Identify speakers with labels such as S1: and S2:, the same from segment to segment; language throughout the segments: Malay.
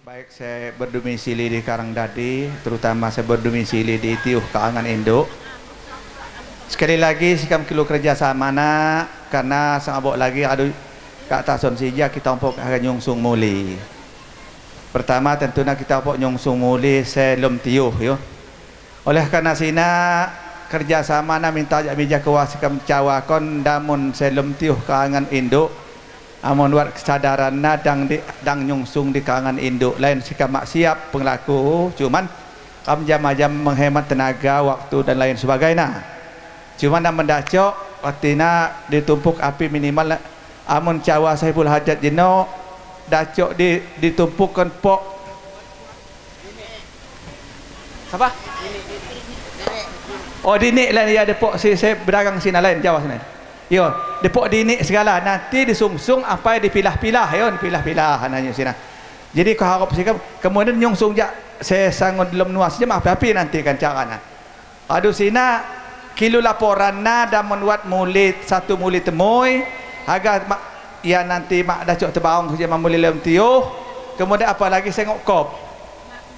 S1: Baik, saya berdomisili di Karangdadi, terutama saya berdomisili di Tiuh Kaangan Induk. Sekali lagi sikam kilo kerjasama nak, karena sangabok lagi ada kat tason sija kita umpuk akan nyungsung muli. Pertama tentunya kita umpuk nyungsung muli selum tiuh yo. Oleh karena sina kerjasama nak minta jak bija kewasikam cawakon damun selum tiuh Kaangan Induk. Amun buat kesadaran na dang nyungsung di Kaangan Induk lain sikam mak siap penglaku, cuman kam jam-jam menghemat tenaga, waktu dan lain sebagainya. Cuman nak mendacok waktina ditumpuk api minimal amun cawa Saiful Hajat jeno dacok ditumpukkan pok apa? Oh dinik lain ya depok saya berdagang sini lain Jawa sini. Yo, depok dinik segala nanti disungsung apa dipilah-pilah yo, dipilah-pilah nanya sini. Jadi kau harap sikap kemudian nyungsung jak saya sangat belum nuas jam api nanti kan carana. Aduh sina kilo laporan na dan menuat mulit satu mulit temui agar ya nanti mak dah cok terbaung kerja mamuli lem tiuh, kemudian apa lagi saya ngokop.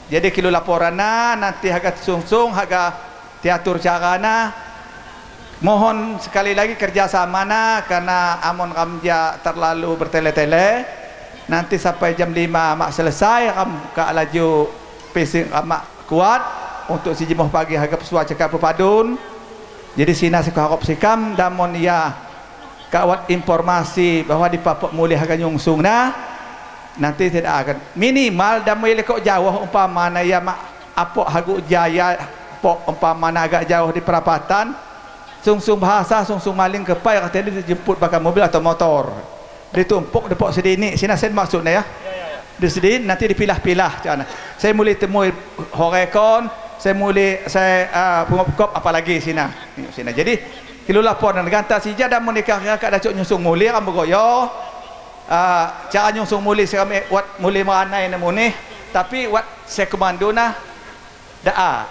S1: Jadi kilo laporan na nanti harga sungsung harga diatur carana. Mohon sekali lagi kerjasama na karena amun kamja terlalu bertele-tele nanti sampai jam 5 mak selesai kam ka laju pesing mak kuat untuk si jemuh pagi harga pesua cakap pepadun. Jadi sina sekarang sikam damun ya kawat informasi bahwa di papok mulih akan nyungsung nah nanti tidak akan minimal damun lekok jauh umpamana ya mak apok hagu jaya pok umpamana agak jauh di perapatan sungsung bahasa sungsung maling kepai katanya dijemput pakai mobil atau motor ditumpuk depok sedini sina sen maksudnya ya di sedini nanti dipilah-pilah macam mana saya mulai temui horekon saya mulai pengop-kop apalagi sina. Jadi kilo lapor dan ganta sija dan menikah kakak dacok nyusung muli kan bergoyo. Cara nyusung muli saya buat muli meranai namune tapi buat saya komando nah daa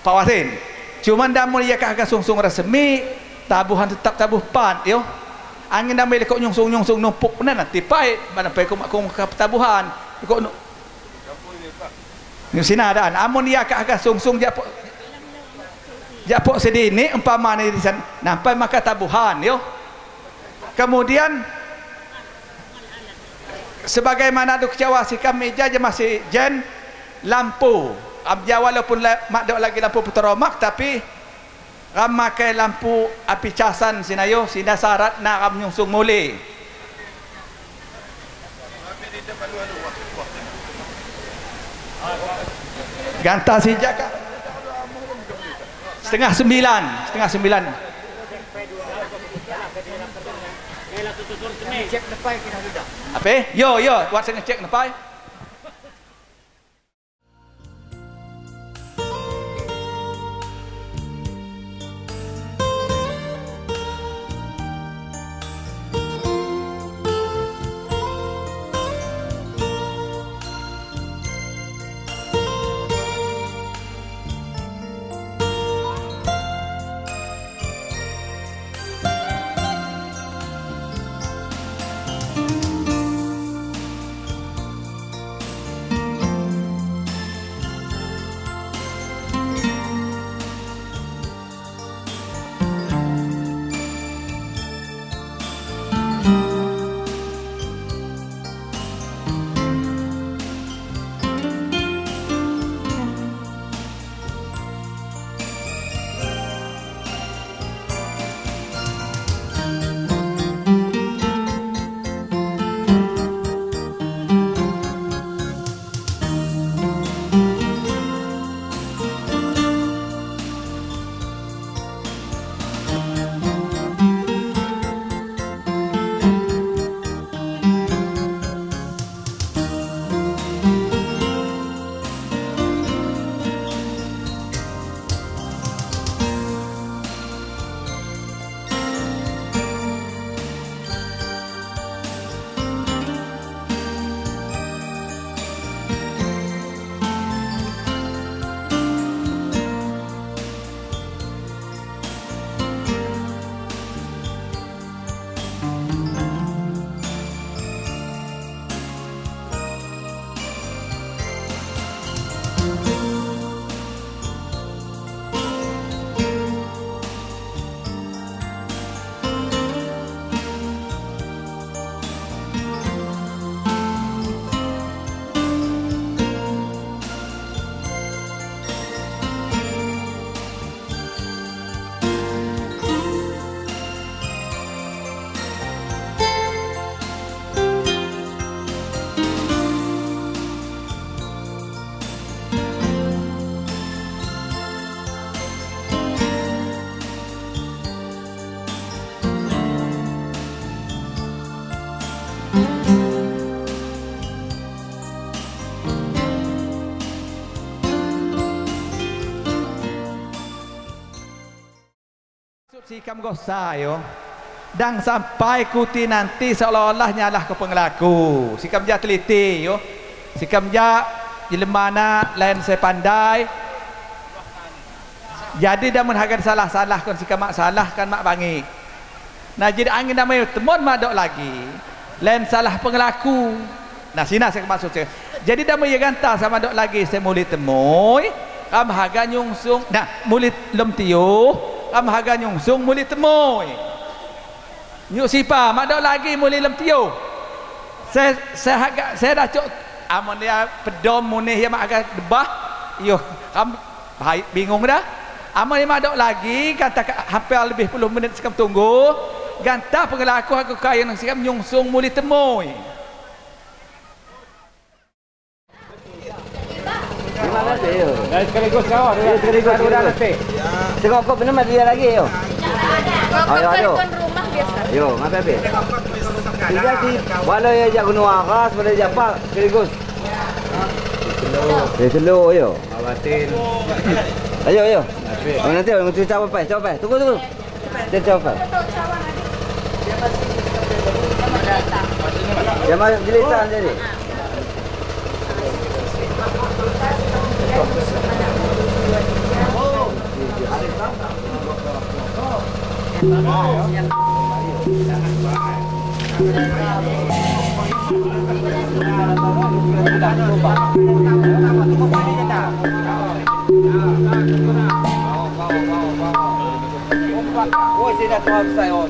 S1: Pak Wasin. Cuman dah muli kakak sungsung resmi tabuhan tetap tabuh pan yo. Angin dah muli kok nyungsung numpuk benar nanti pai mana pai kok tabuhan kok ni sina adaan amun dia agak sungsung japok sedini umpamanya di sana nampai maka tabuhan yo. Kemudian sebagaimana duk Jawa sikam meja je masih jen lampu abja walaupun mak dok lagi lampu puteromak tapi ram makai lampu api casan sinayo sina syarat nak ram nyungsung muli. Ganta sijak setengah sembilan apa yo buat saya ngecek nepai sikam gosa yo. Dan sampai kuti nanti seolah-olah nyalah ke pengelaku. Sikam ja teliti yo. Sikam ja jelema lain saya pandai. Jadi dah menhagan salah-salah kan sikam mak salah kan mak bangi. Nah jadi angin namanya temun madok lagi. Lain salah pengelaku. Nah sini saya maksud saya. Jadi dah maya ganta sama dok lagi saya muli temui. Kam haga nyungsung. Nah muli lem tiu. Kam haga nyungsung muli temui. Nyuk sipa mak dok lagi muli lem tiu. Saya dah cok amun dia pedom muni dia mak agak debah. Yo kam bingung dah. Amun dia mak dok lagi kata hampir lebih 10 minit sekam tunggu. Ganta pengelaku aku kaya nang sikam nyungsung muli temui.
S2: Gimana sih yo?
S3: Dari sekaligus kawat ya.
S2: Sekaligus udah nanti. Sekokop ini mah dia lagi yo.
S4: Kokop telepon rumah biasa.
S2: Yo, ngapa be? Tidak sih. Walau ya jago nuakas, walau apa sekaligus. Selo yo.
S3: Awatin.
S2: Ayo ayo. Nanti orang tu capai. Tunggu. Dia capai. Dia mah jelitan jadi. Oh, sih dah tuan saya.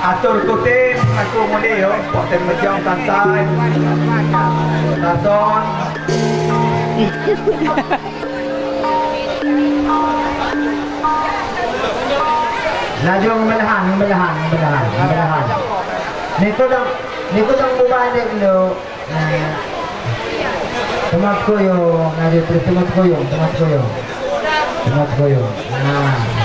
S1: Atur kutin aku muli yo, poten mejong santai. Tason.
S5: Najong melahan. Niko dong bubane lo. Tomat koyo, ngadi tomat koyo. Nah.